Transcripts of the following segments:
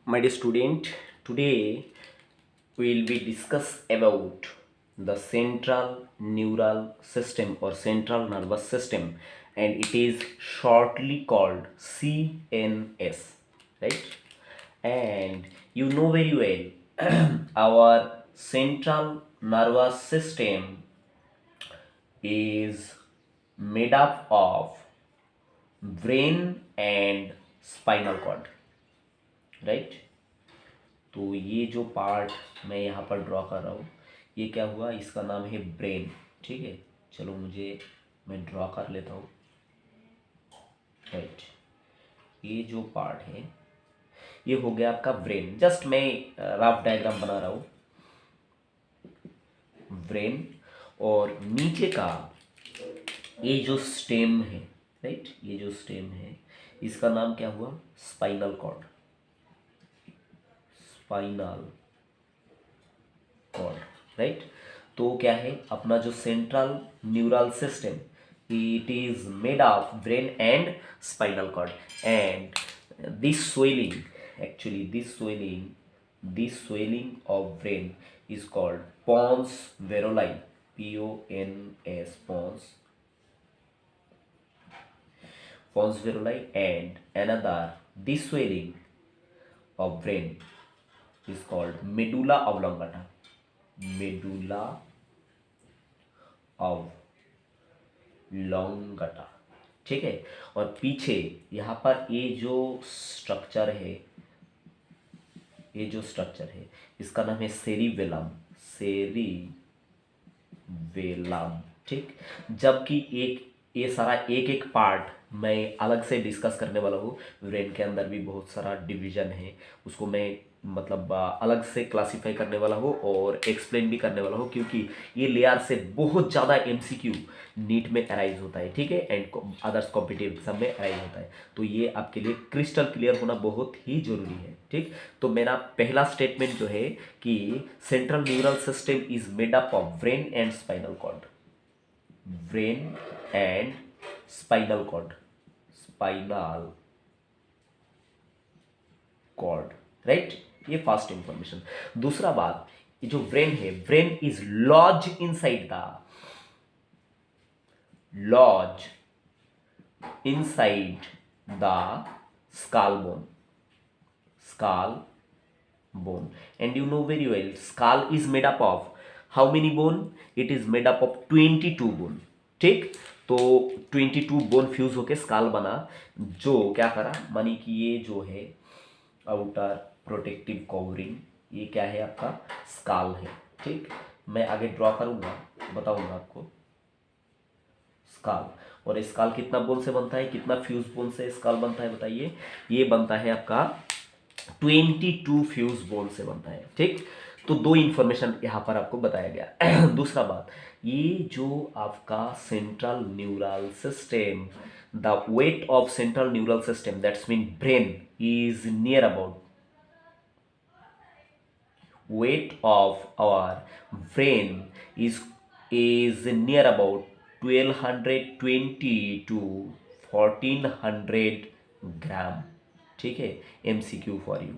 My dear student, today we will be discuss about the central neural system or central nervous system, and it is shortly called CNS, right? And you know very well our central nervous system is made up of brain and spinal cord, right? तो ये जो part मैं यहाँ पर draw कर रहा हूँ, ये क्या हुआ, इसका नाम है ब्रेन। ठीक है, चलो मैं ड्रॉ कर लेता हूँ। राइट, ये जो पार्ट है ये हो गया आपका ब्रेन। जस्ट मैं रफ डायग्राम बना रहा हूँ, ब्रेन। और नीचे का ये जो स्टेम है, राइट, ये जो स्टेम है इसका नाम क्या हुआ, spinal cord. Spinal cord, right. तो क्या है अपना जो central neural system, it is made of brain and spinal cord, and this swelling, actually this swelling of brain is called pons varolai, pons, pons varolai. And another, this swelling of brain is called medulla oblongata, medulla oblongata। ठीक है, और पीछे यहाँ पर ये जो structure है, ये जो स्ट्रक्चर है इसका नाम है सेरिबेलम, सेरिबेलम। ठीक, जबकि एक ये सारा एक एक पार्ट मैं अलग से डिस्कस करने वाला हूँ। ब्रेन के अंदर भी बहुत सारा डिवीजन है, उसको मैं मतलब अलग से क्लासिफाई करने वाला हूँ और एक्सप्लेन भी करने वाला हूँ, क्योंकि ये लेयर से बहुत ज़्यादा एमसीक्यू नीट में अराइज होता है। ठीक है, एंड अदर्स कॉम्पिटिटिव एग्जाम में अराइज होता है, तो ये आपके लिए क्रिस्टल क्लियर होना बहुत ही जरूरी है। ठीक, तो मेरा पहला स्टेटमेंट जो है कि central neural system is made up of brain and spinal cord, brain and spinal cord, spinal cord, right. ये फर्स्ट इंफॉर्मेशन। दूसरा बात, ये जो ब्रेन है, brain is lodge inside the, lodge inside the skull bone, skull bone, and you know very well skull is made up of how many bone, it is made up of 22 bone। ठीक, तो 22 bone fuse होके scale बना, जो क्या करा मानी कि ये जो है आउटर प्रोटेक्टिव कवरिंग, ये क्या है आपका स्काल है। ठीक, मैं आगे ड्रॉ करूंगा, बताऊंगा आपको स्काल। और स्काल कितना बोन से बनता है, कितना फ्यूज बोन से स्काल बनता है बताइए। ये बनता है आपका 22 फ्यूज बोन से बनता है। ठीक, तो दो इंफॉर्मेशन यहाँ पर आपको बताया गया। दूसरा बात, ये जो आपका central neural system, the weight of central neural system, that's mean brain, is near about, weight of our brain is near about 1220 to 1400 gram. ठीक है, MCQ for you,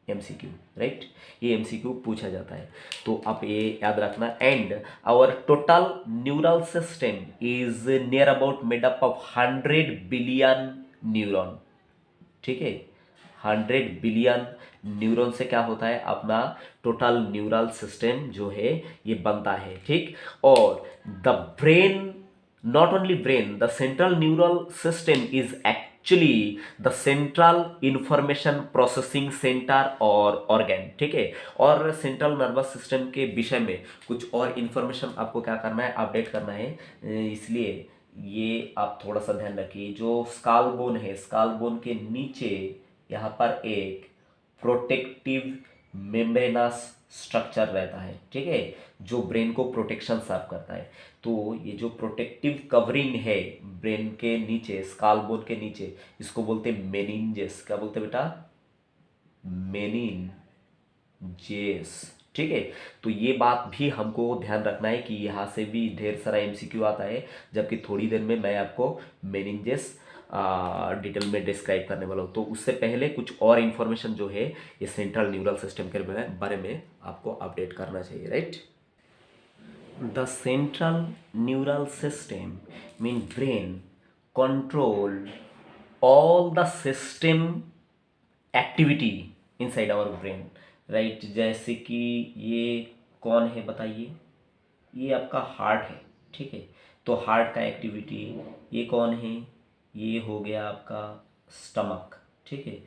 MCQ, right, ये एमसीक्यू पूछा जाता है, तो आप ये याद रखना। And our total neural system is near about made up of 100 billion neuron. ठीक है, 100 बिलियन न्यूरॉन से क्या होता है अपना टोटल न्यूरल सिस्टम जो है ये बनता है। ठीक, और the brain, not only brain, the central neural system is actually the central information processing centre और ऑर्गन। ठीक है, और सेंट्रल नर्वस सिस्टम के विषय में कुछ और इंफॉर्मेशन आपको क्या करना है, अपडेट करना है, इसलिए ये आप थोड़ा सा ध्यान रखिए। जो स्काल बोन है, स्काल बोन के नीचे यहाँ पर एक प्रोटेक्टिव मेम्ब्रेनस स्ट्रक्चर रहता है। ठीक है, जो ब्रेन को प्रोटेक्शन सर्व करता है। तो ये जो प्रोटेक्टिव कवरिंग है ब्रेन के नीचे, स्काल बोन के नीचे, इसको बोलते हैं मेनिंजेस। क्या बोलते हैं बेटा, मेनिंजेस। ठीक है, तो ये बात भी हमको ध्यान रखना है कि यहाँ से भी ढेर सारा एमसीक्यू आता है, जबकि थोड़ी देर में मैं आपको मेनिंजेस डिटेल में डिस्क्राइब करने वाला हूँ। तो उससे पहले कुछ और इन्फॉर्मेशन जो है ये सेंट्रल न्यूरल सिस्टम के बारे में आपको अपडेट करना चाहिए, right. The central neural system mean brain control all the system activity inside our brain, right. जैसे कि ये कौन है बताइए, ये आपका हार्ट है, ठीक है। तो हार्ट का एक्टिविटी, ये कौन है, ये हो गया आपका स्टमक, ठीक है।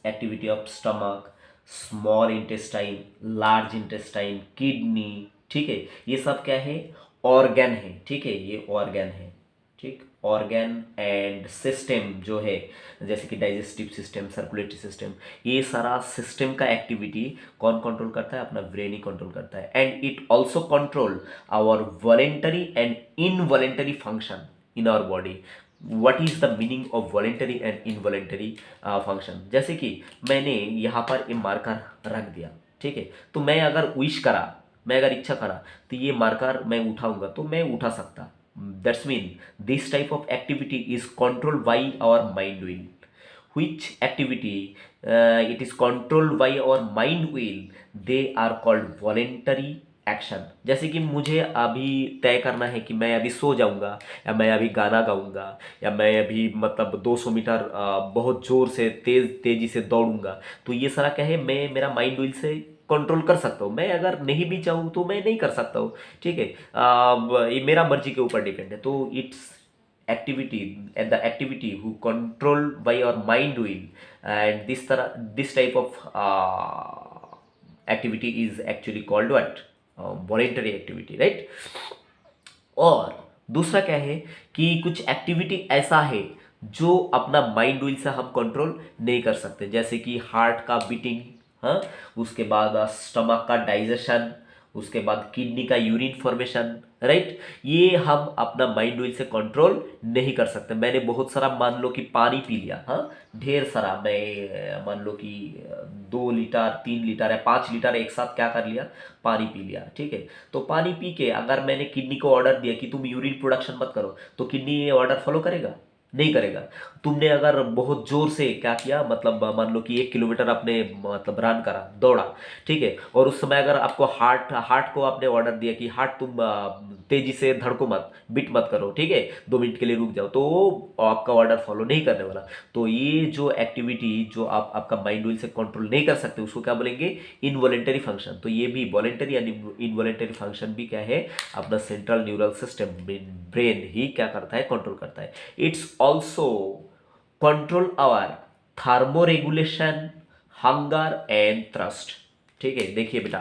Activity of stomach, small intestine, large intestine, kidney, ठीक है। ये सब क्या है, ऑर्गन है, ठीक है, ये ऑर्गन है, ठीक। ऑर्गन एंड सिस्टम जो है जैसे कि डाइजेस्टिव सिस्टम, सर्कुलेटरी सिस्टम, ये सारा सिस्टम का एक्टिविटी कौन कंट्रोल करता है, अपना ब्रेन ही कंट्रोल करता है। And it also control our voluntary and involuntary function in our body. What is the meaning of voluntary and involuntary function, जैसे कि मैंने यहाँ पर ये मार्कर रख दिया, ठीक है। तो मैं अगर विश करा, मैं अगर इच्छा करा तो ये मार्कर मैं उठाऊंगा तो मैं उठा सकता। That's mean this type of activity is controlled by our mind will. Which activity it is controlled by our mind will, they are called voluntary action. जैसे कि मुझे अभी तय करना है कि मैं अभी सो जाऊंगा, या मैं अभी गाना गाऊंगा, या मैं अभी मतलब 200 मीटर बहुत जोर से तेजी से दौड़ूंगा। तो ये सारा क्या है, मैं मेरा माइंड विल से कंट्रोल कर सकता हूँ। मैं अगर नहीं भी चाहूँ तो मैं नहीं कर सकता हूँ, ठीक है। ये मेरा मर्जी के ऊपर डिपेंड है। तो it's activity and the activity who controlled by your mind will, and this type of activity is actually called what, voluntary activity, right। और दूसरा क्या है कि कुछ एक्टिविटी ऐसा है जो अपना माइंड विल से हम कंट्रोल नहीं कर सकते, जैसे कि हार्ट का बीटिंग, हाँ, उसके बाद स्टमक का डाइजेशन, उसके बाद किडनी का यूरिन फॉर्मेशन, राइट। ये हम अपना माइंड विल से कंट्रोल नहीं कर सकते। मैंने बहुत सारा मान लो कि पानी पी लिया, हाँ, ढेर सारा, मैं मान लो कि 2 लीटर 3 लीटर या 5 लीटर एक साथ क्या कर लिया, पानी पी लिया, ठीक है। तो पानी पी के अगर मैंने किडनी को ऑर्डर दिया कि तुम यूरिन प्रोडक्शन मत करो, तो किडनी ये ऑर्डर फॉलो करेगा, नहीं करेगा। तुमने अगर बहुत जोर से क्या किया, मतलब मान लो कि 1 किलोमीटर आपने मतलब रन करा, दौड़ा, ठीक है। और उस समय अगर आपको हार्ट को आपने ऑर्डर दिया कि हार्ट तुम तेजी से धड़को मत, बीट मत करो, ठीक है, 2 मिनट के लिए रुक जाओ, तो वो आपका ऑर्डर फॉलो नहीं करने वाला। तो ये जो एक्टिविटी जो आप आपका माइंड विल से कंट्रोल नहीं कर सकते, उसको क्या बोलेंगे, इनवॉलेंटरी फंक्शन। तो ये भी वॉलेंटरी एंड इनवॉलेंटरी फंक्शन भी क्या है, अपना सेंट्रल न्यूरल सिस्टम ब्रेन ही क्या करता है, कंट्रोल करता है। It's also control our thermoregulation, hunger and thrust, ठीक है। देखिए बेटा,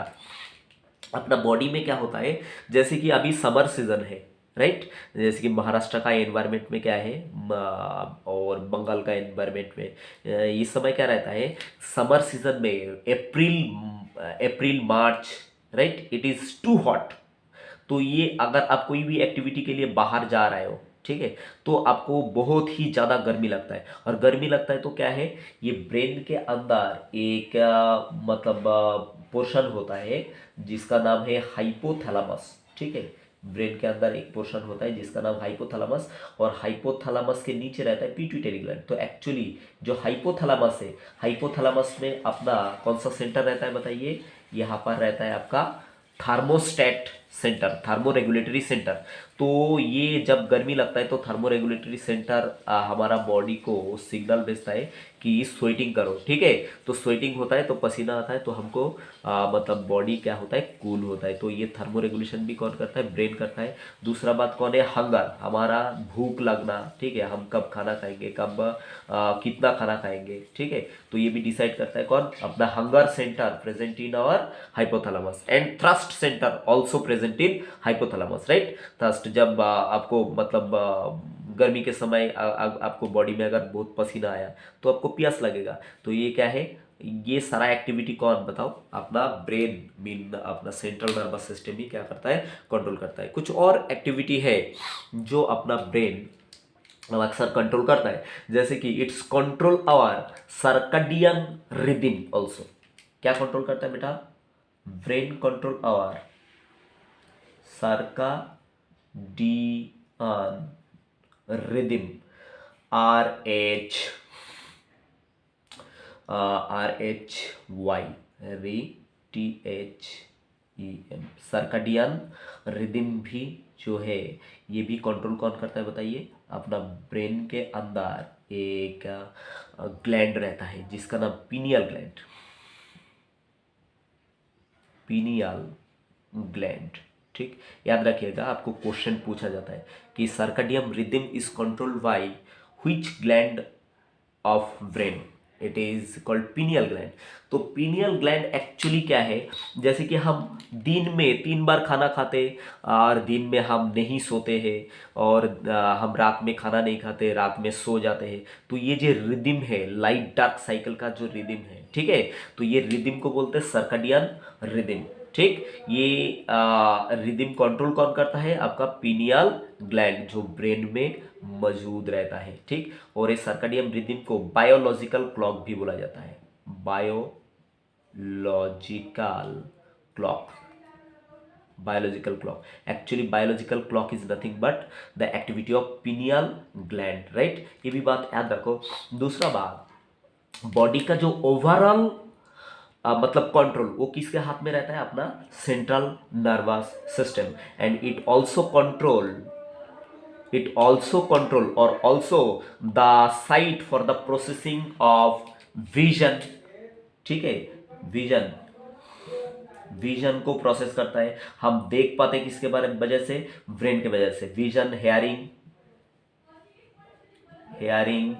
अपना बॉडी में क्या होता है, जैसे कि अभी समर सीजन है, राइट। जैसे कि महाराष्ट्र का एनवायरनमेंट में क्या है, और बंगाल का एनवायरनमेंट में इस समय क्या रहता है, समर सीजन में April March, right, it is too hot. तो ये अगर आप कोई भी एक्टिविटी के लिए बाहर जा रहे हो, ठीक है, तो आपको बहुत ही ज़्यादा गर्मी लगता है। और गर्मी लगता है तो क्या है, ये ब्रेन के अंदर एक मतलब पोर्शन होता है जिसका नाम है हाइपोथैलेमस, ठीक है। ब्रेन के अंदर एक पोर्शन होता है जिसका नाम हाइपोथैलेमस, और हाइपोथैलेमस के नीचे रहता है पिट्यूटरी ग्लैंड। तो एक्चुअली जो हाइपोथैलेमस है, हाइपोथैलेमस में अपना कौन सा सेंटर रहता है बताइए, यहाँ पर रहता है आपका thermostat centre, thermo regulatory centre. तो ये जब गर्मी लगता है तो थर्मो रेगुलेटरी सेंटर हमारा बॉडी को सिग्नल भेजता है कि स्वेटिंग करो, ठीक है। तो स्वेटिंग होता है तो पसीना आता है, तो हमको मतलब बॉडी क्या होता है, कूल होता है। तो ये थर्मो रेगुलेशन भी कौन करता है, ब्रेन करता है। दूसरा बात कौन है, हंगर, हमारा भूख लगना, ठीक है, हम कब खाना खाएंगे, कब कितना खाना खाएंगे, ठीक है। तो ये भी डिसाइड करता है कौन, अपना hunger centre present in our hypothalamus, and thrust centre also present in hypothalamus, right. Thrust जब आपको मतलब गर्मी के समय आपको बॉडी में अगर बहुत पसीना आया तो आपको प्यास लगेगा। तो ये क्या है, ये सारा एक्टिविटी कौन बताओ, अपना ब्रेन मीन अपना सेंट्रल नर्वस सिस्टम ही क्या करता है, कंट्रोल करता है। कुछ और एक्टिविटी है जो अपना ब्रेन अक्सर कंट्रोल करता है, जैसे कि it's control our circadian rhythm also. क्या कंट्रोल करता है बेटा, brain control our circadian rhythm. RHY RETHEM circadian rhythm भी जो है ये भी कंट्रोल कौन करता है बताइए? अपना ब्रेन के अंदर एक ग्लैंड रहता है जिसका नाम पीनियल ग्लैंड, पीनियल ग्लैंड। ठीक, याद रखिएगा, आपको क्वेश्चन पूछा जाता है कि circadian rhythm is controlled by which gland of brain? It is called pineal gland. तो पीनियल ग्लैंड एक्चुअली क्या है? जैसे कि हम दिन में 3 बार खाना खाते और दिन में हम नहीं सोते हैं, और हम रात में खाना नहीं खाते, रात में सो जाते हैं। तो ये जो रिदम है, लाइट डार्क साइकिल का जो रिदम है, ठीक है, तो ये रिदम को बोलते हैं सर्कडियन रिदम। ठीक, ये रिदम कंट्रोल कौन करता है? आपका पीनियल ग्लैंड जो ब्रेन में मौजूद रहता है। ठीक, और इस सर्कडियन रिदम को बायोलॉजिकल क्लॉक भी बोला जाता है, biological clock. Biological clock, actually biological clock is nothing but the activity of pineal gland, right? ये भी बात याद रखो। दूसरा बात, बॉडी का जो ओवरऑल मतलब कंट्रोल वो किसके हाथ में रहता है? अपना central nervous system. And it also control or also the site for the processing of vision। ठीक है, विजन, विजन को प्रोसेस करता है। हम देख पाते हैं किसके बारे में? वजह से, ब्रेन के वजह से। विजन, हेयरिंग, हेयरिंग,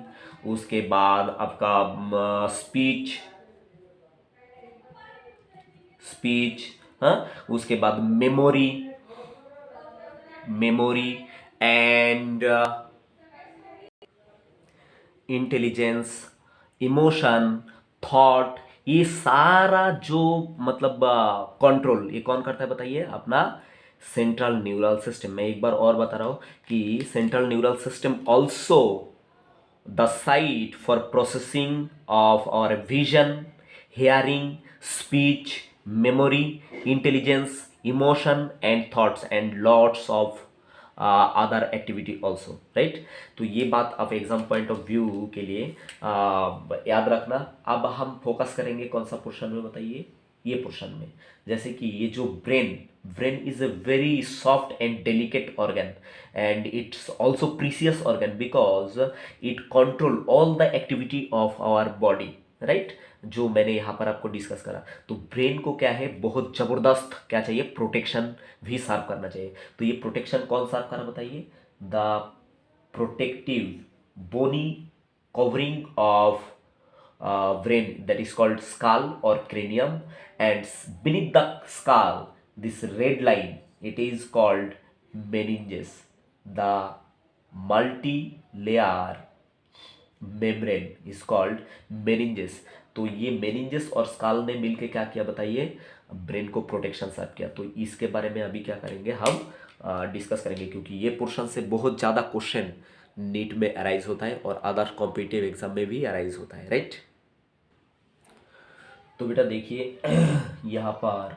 उसके बाद आपका स्पीच, स्पीच, हाँ, उसके बाद memory, memory and intelligence, emotion, thought, ये सारा जो मतलब कंट्रोल ये कौन करता है बताइए? अपना सेंट्रल न्यूरल सिस्टम। मैं एक बार और बता रहा हूँ कि central neural system also the site for processing of our vision, hearing, speech, memory, intelligence, emotion and thoughts and lots of other activity also, right? तो ये बात आप एग्जाम पॉइंट ऑफ व्यू के लिए याद रखना। अब हम फोकस करेंगे कौन सा पोर्शन में बताइए? ये पोर्शन में, जैसे कि ये जो brain, brain is a very soft and delicate organ and it's also precious organ because it control all the activity of our body, right? जो मैंने यहाँ पर आपको डिस्कस करा। तो ब्रेन को क्या है, बहुत जबरदस्त क्या चाहिए? प्रोटेक्शन भी साफ करना चाहिए। तो ये प्रोटेक्शन कौन साफ करा बताइए? The protective bony covering of brain, that is called skull or cranium, and beneath the skull this red line, it is called meninges, the multi-layer membrane is called meninges। तो ये meninges और skull ने मिलके क्या किया बताइए? Brain को protection साफ किया। तो इसके बारे में अभी क्या करेंगे हम? डिस्कस करेंगे, क्योंकि ये पोर्शन से बहुत ज़्यादा क्वेश्चन नीट में अराइज होता है और अदर कॉम्पिटिटिव एग्जाम में भी अराइज होता है, राइट? तो बेटा देखिए यहाँ पर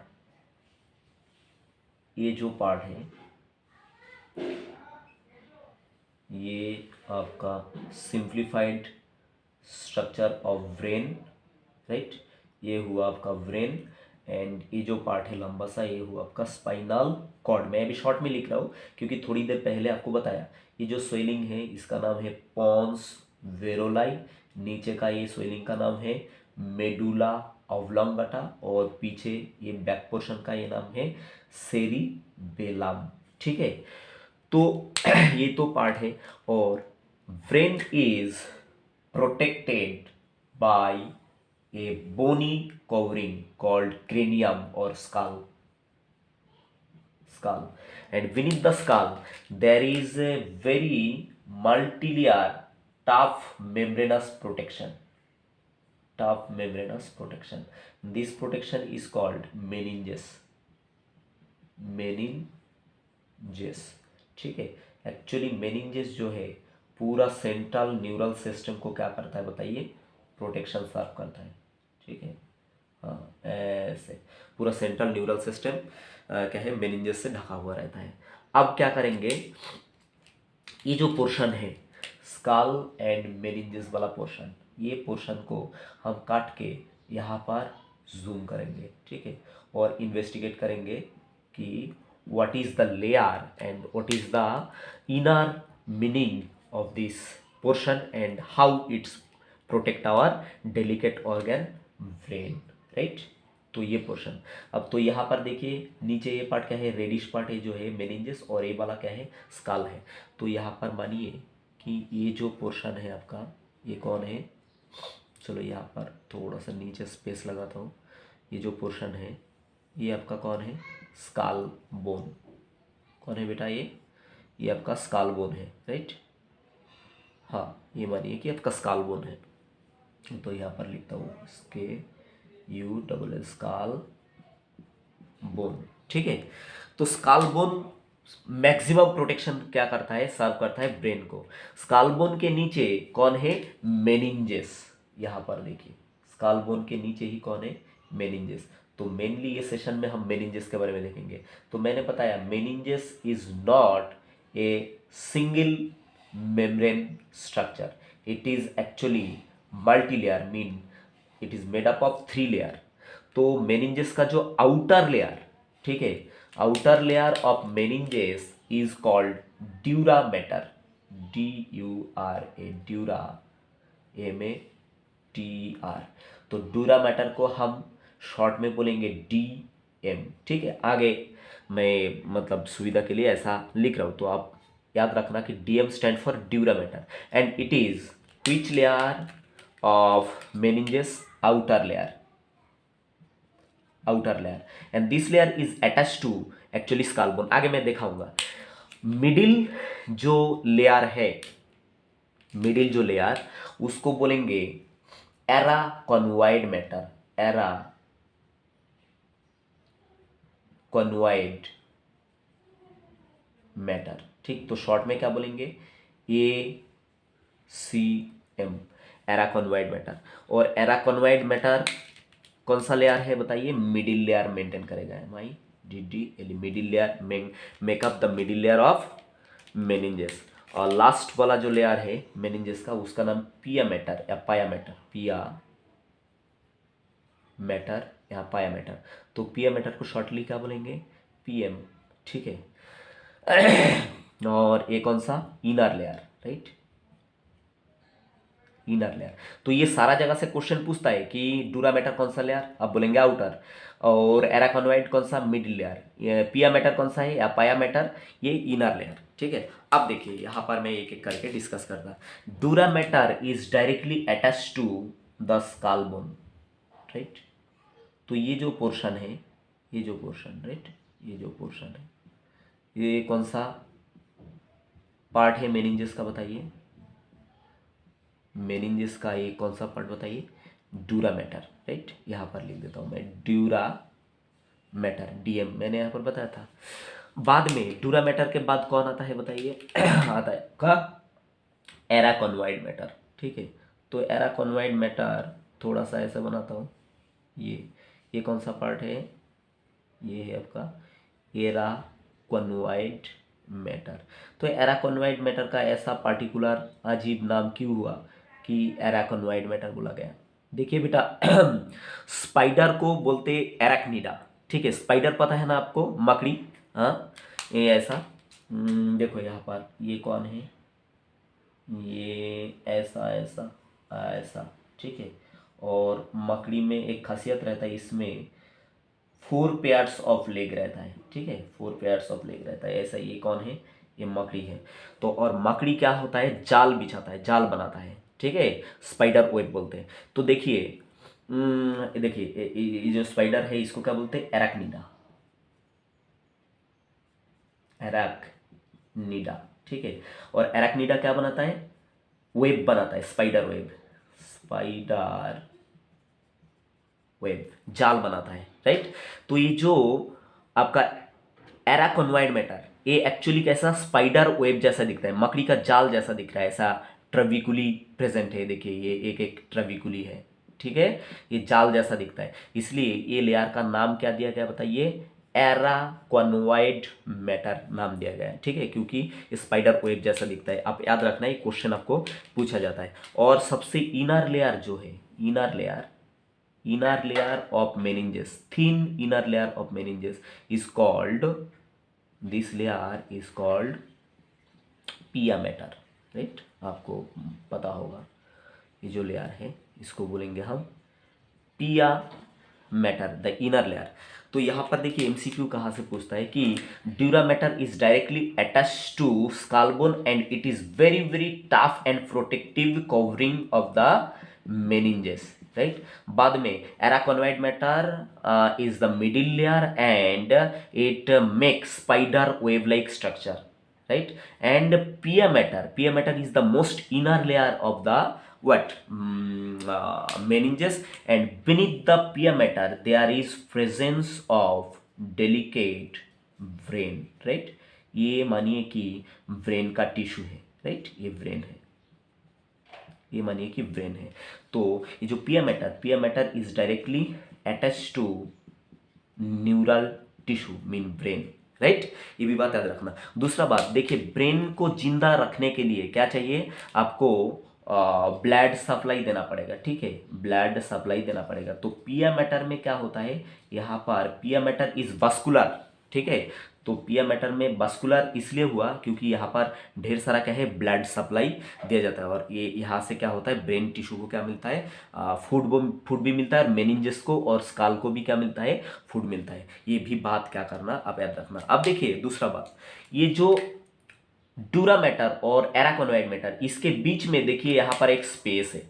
ये जो पार्ट है ये आपका simplified structure of brain, right? ये हुआ आपका ब्रेन। एंड ये जो पार्ट है लंबा सा, ये हुआ आपका स्पाइनल कॉर्ड। मैं अभी शॉर्ट में लिख रहा हूँ क्योंकि थोड़ी देर पहले आपको बताया ये जो स्वेलिंग है इसका नाम है पॉन्स वेरोलाई। नीचे का ये स्वेलिंग का नाम है मेडुला ऑब्लोंगाटा, और पीछे ये बैक पोर्शन का ये नाम है सेरिबेलम। ठीक है, तो ये तो पार्ट है। और brain is protected by a bony covering called cranium or skull, and beneath the skull there is a very multi-layer tough membranous protection, this protection is called meninges, ठीक है। एक्चुअली meninges जो है पूरा central neural system को क्या करता है बताइए? प्रोटेक्शन सर्व करता है, ठीक है। हाँ, ऐसे पूरा सेंट्रल न्यूरल सिस्टम क्या है? मेनिंजेस से ढका हुआ रहता है। अब क्या करेंगे? ये जो पोर्शन है स्काल एंड मेनिंजेस वाला पोर्शन, ये पोर्शन को हम काट के यहाँ पर जूम करेंगे, ठीक है, और इन्वेस्टिगेट करेंगे कि what is the layer and what is the inner meaning of this portion and how it's protect our delicate organ brain, right? तो ये पोर्शन, अब तो यहाँ पर देखिए नीचे ये पार्ट क्या है, रेडिश पार्ट है जो है मेनिंजेस, और ये वाला क्या है, स्काल है। तो यहाँ पर मानिए कि ये जो पोर्शन है आपका, ये कौन है, चलो यहाँ पर थोड़ा सा नीचे स्पेस लगाता हूँ। ये जो पोर्शन है ये आपका कौन है, स्काल बोन। कौन है बेटा ये आपका स्काल बोन है, राइट? हाँ, ये मानिए कि आपका स्काल बोन है। तो यहाँ पर लिखता हूँ इसके ULL स्काल बोन, ठीक है। तो स्काल बोन मैक्सिमम प्रोटेक्शन क्या करता है, सर्व करता है ब्रेन को। स्काल बोन के नीचे कौन है, मेनिंजेस। यहाँ पर देखिए स्काल बोन के नीचे ही कौन है, मेनिंजेस। तो मेनली ये सेशन में हम मेनिंजेस के बारे में देखेंगे। तो मैंने बताया meninges is not a single membrane structure, it is actually multi layer, mean it is made up of 3 layer. तो मेनिंजेस का जो आउटर लेयर, ठीक है, outer layer of meninges is called dura mater, DURA, dura, MATER। तो dura mater को हम short में बोलेंगे DM, ठीक है। आगे मैं मतलब सुविधा के लिए ऐसा लिख रहा हूँ, तो आप याद रखना कि DM stand for dura mater and it is which layer of meninges, outer layer, and this layer is attach to actually skull bone. आगे मैं दिखाऊंगा। मिडिल जो लेयर है, मिडिल जो लेयर, उसको बोलेंगे एरा कॉन्वाइड मैटर, एरा कॉन्वाइड मैटर, ठीक। तो शॉर्ट में क्या बोलेंगे, ACM, एरा कॉन्वाइड मैटर। और एरा कॉन्वाइड मैटर कौन सा लेयर है बताइए, मिडिल लेयर मेंटेन करेगा, MIDDL, middle layer makeup the middle layer of meninges. और लास्ट वाला जो लेयर है मेनिंजेस का, उसका नाम पिया मैटर या पाया मैटर, पिया मैटर या पाया मैटर। तो पिया मैटर को शॉर्टली क्या बोलेंगे, PM, ठीक है। और ये कौन सा, inner layer, right, inner layer. तो ये सारा जगह से क्वेश्चन पूछता है कि डूरा मैटर कौन सा लेयर, आप बोलेंगे आउटर, और एराकॉनवाइड कौन सा, मिडिल लेयर, पिया मैटर कौन सा है या पाया मैटर, ये इनर लेयर, ठीक है। अब देखिए यहाँ पर मैं एक एक करके डिस्कस करता। Dura mater is directly attach to the skull bone, right. तो ये जो पोर्शन है, ये जो पोर्शन, राइट, ये जो पोर्शन है, ये कौन सा पार्ट है मेनिंजेस का बताइए, मेनिंजेस का ये कौन सा पार्ट बताइए, ड्यूरा मैटर, राइट। यहाँ पर लिख देता हूँ मैं ड्यूरा मैटर, DM मैंने यहाँ पर बताया था। बाद में ड्यूरा मैटर के बाद कौन आता है बताइए, आता है का एराकॉनवाइड मैटर, ठीक है। तो एराकॉनवाइड मैटर थोड़ा सा ऐसा बनाता हूँ, ये कौन सा पार्ट है, ये है आपका एराकॉनवाइड मैटर। तो एराकॉनवाइड मैटर का ऐसा पार्टिकुलर अजीब नाम क्यों हुआ कि एराकॉनवाइड मैटर बोला गया। देखिए बेटा, स्पाइडर को बोलते एराक्निडा, ठीक है। स्पाइडर पता है ना आपको, मकड़ी, हाँ, ये ऐसा, देखो यहाँ पर ये कौन है, ये ऐसा ऐसा ऐसा, ठीक है। और मकड़ी में एक खासियत रहता है, इसमें 4 पेयर्स ऑफ लेग रहता है, ठीक है, 4 पेयर्स ऑफ लेग रहता है, ऐसा। ये कौन है, ये मकड़ी है। तो और मकड़ी क्या होता है, जाल बिछाता है, जाल बनाता है, ठीक है, स्पाइडर वेब बोलते हैं। तो देखिए, देखिए ये जो स्पाइडर है इसको क्या बोलते हैं, एराक्निडा, एराक्निडा, ठीक है। और एराक्निडा क्या बनाता है, वेब बनाता है, स्पाइडर वेब, स्पाइडर वेब, जाल बनाता है, राइट। तो ये जो आपका एराकॉनवाइड मैटर, ये एक्चुअली कैसा, स्पाइडर वेब जैसा दिखता है, मकड़ी का जाल जैसा दिख रहा है, ऐसा ट्रविकुली प्रेजेंट है, देखिए ये एक एक ट्रविकुली है, ठीक है, ये जाल जैसा दिखता है। इसलिए ये लेयर का नाम क्या दिया गया बताइए, एराकोनॉइड मैटर नाम दिया गया है, ठीक है, क्योंकि स्पाइडर वेब जैसा दिखता है। आप याद रखना, ये क्वेश्चन आपको पूछा जाता है। और सबसे इनर लेयर जो है, inner layer of meninges, thin inner layer of meninges is called, this layer is called पिया मैटर, राइट। आपको पता होगा ये जो लेयर है इसको बोलेंगे हम पिया मैटर, द इनर लेयर। तो यहाँ पर देखिए एमसीक्यू कहाँ से पूछता है कि dura mater is directly attach to skull bone and it is very very tough and protective covering of the meninges, right. बाद में arachnoid mater is the middle layer and it makes spider web like structure, right, and pia matter is the most inner layer of the what meninges, and beneath the pia matter there is presence of delicate brain, right। ये मानिए कि brain का tissue है, right, ये brain है, ये मानिए कि ब्रेन है। तो ये जो pia mater is directly attach to neural tissue mean brain, right. ये भी बात याद रखना। दूसरा बात देखिए, ब्रेन को जिंदा रखने के लिए क्या चाहिए आपको, ब्लड सप्लाई देना पड़ेगा, ठीक है, ब्लड सप्लाई देना पड़ेगा। तो पिया मैटर में क्या होता है, यहाँ पर पिया मैटर इज वास्कुलर, ठीक है। तो पिया मैटर में वास्कुलर इसलिए हुआ क्योंकि यहाँ पर ढेर सारा क्या है, ब्लड सप्लाई दिया जाता है। और ये यहाँ से क्या होता है, ब्रेन टिश्यू को क्या मिलता है, फूड भी मिलता है, और मेनिंजेस को और स्काल को भी क्या मिलता है, फूड मिलता है। ये भी बात क्या करना, आप याद रखना। अब देखिए दूसरा बात, ये जो ड्यूरा मैटर और एराकोनॉइड मैटर, इसके बीच में देखिए यहाँ पर एक स्पेस है,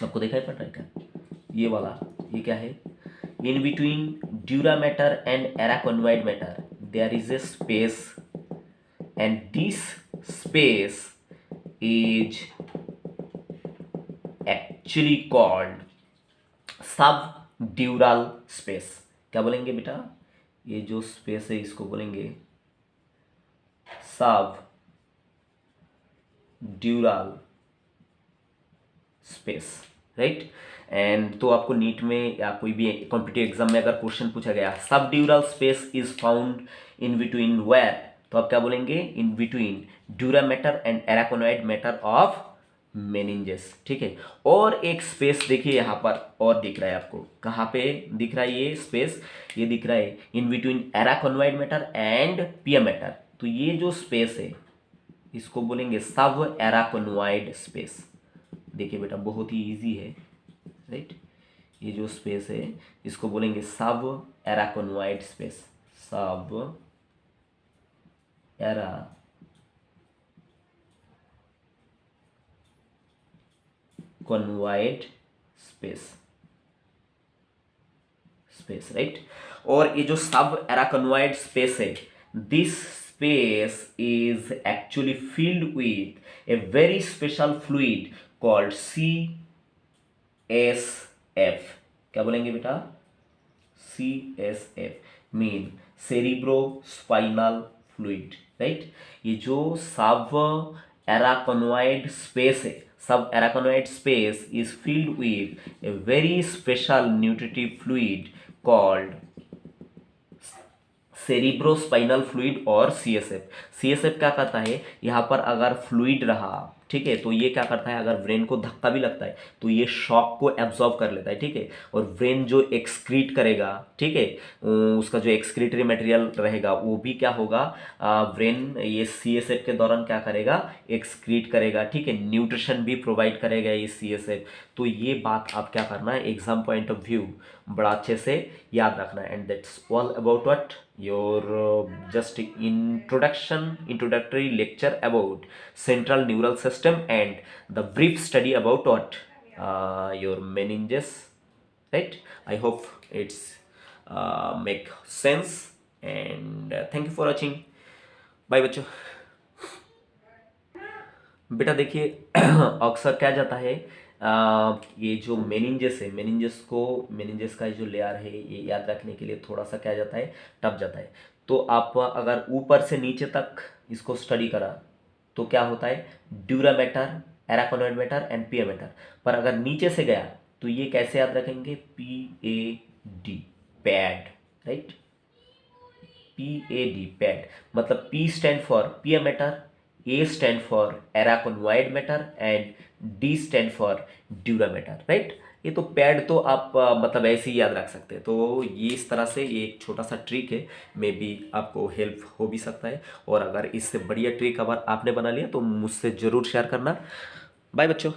आपको दिखाई पड़ रहा है क्या, ये वाला, ये क्या है, in between dura matter and araconite matter there is a space, and this space is actually called subdural space। क्या बोलेंगे बेटा, ये जो स्पेस है इसको बोलेंगे subdural स्पेस, राइट। एंड तो आपको नीट में या कोई भी कॉम्पिटिटिव एग्जाम में अगर क्वेश्चन पूछा गया subdural space is found in between where, तो आप क्या बोलेंगे, in between dura mater and arachnoid mater of meninges, ठीक है। और एक स्पेस देखिए यहाँ पर और दिख रहा है आपको, कहाँ पे दिख रहा है ये स्पेस, ये दिख रहा है इन बिटवीन एराकोनॉइड मैटर एंड पिया मैटर। तो ये जो स्पेस है इसको बोलेंगे सब एराकोनॉइड स्पेस। देखिए बेटा बहुत ही इजी है, राइट। ये जो स्पेस है इसको बोलेंगे सब एराकोनॉइड स्पेस, सब एराकोनॉइड स्पेस, राइट। और ये जो सब एराकोनॉइड स्पेस है, this space is actually filled with a very special fluid called CSF। क्या बोलेंगे बेटा, CSF mean cerebrospinal fluid, right. ये जो सब एराकोनॉइड स्पेस है, subarachnoid space is filled with a very special nutritive fluid called cerebrospinal fluid और CSF. CSF क्या करता है, यहाँ पर अगर फ्लूइड रहा, ठीक है, तो ये क्या करता है, अगर ब्रेन को धक्का भी लगता है तो ये शॉक को एब्जॉर्ब कर लेता है, ठीक है। और ब्रेन जो एक्सक्रीट करेगा, ठीक है, उसका जो एक्सक्रीटरी मटेरियल रहेगा वो भी क्या होगा, ब्रेन ये सीएसएफ के दौरान क्या करेगा, एक्सक्रीट करेगा, ठीक है, न्यूट्रिशन भी प्रोवाइड करेगा ये सीएसएफ। तो ये बात आप क्या करना है, एग्जाम पॉइंट ऑफ व्यू बड़ा अच्छे से याद रखना है। And that's all about what your just introductory lecture about central neural system and the brief study about what your meninges, right। I hope it's make sense, and thank you for watching, bye बच्चों। बेटा देखिए अक्सर क्या जाता है, ये जो meninges है, मेनिंजेस का जो लेयर है ये याद रखने के लिए थोड़ा सा क्या जाता है, टफ जाता है। तो आप अगर ऊपर से नीचे तक इसको स्टडी करा तो क्या होता है, ड्यूरा मैटर, एराकोनॉइड मैटर एंड पिया मैटर। पर अगर नीचे से गया तो ये कैसे याद रखेंगे, PAD, pad, right. PAD pad, मतलब P stand for pia mater, A stand for arachnoid mater and D stand for dura mater, right. ये तो पैड तो आप मतलब ऐसे ही याद रख सकते हैं। तो ये इस तरह से ये एक छोटा सा ट्रिक है, मे बी आपको हेल्प हो भी सकता है। और अगर इससे बढ़िया ट्रिक अगर आपने बना लिया तो मुझसे ज़रूर शेयर करना। बाय बच्चों।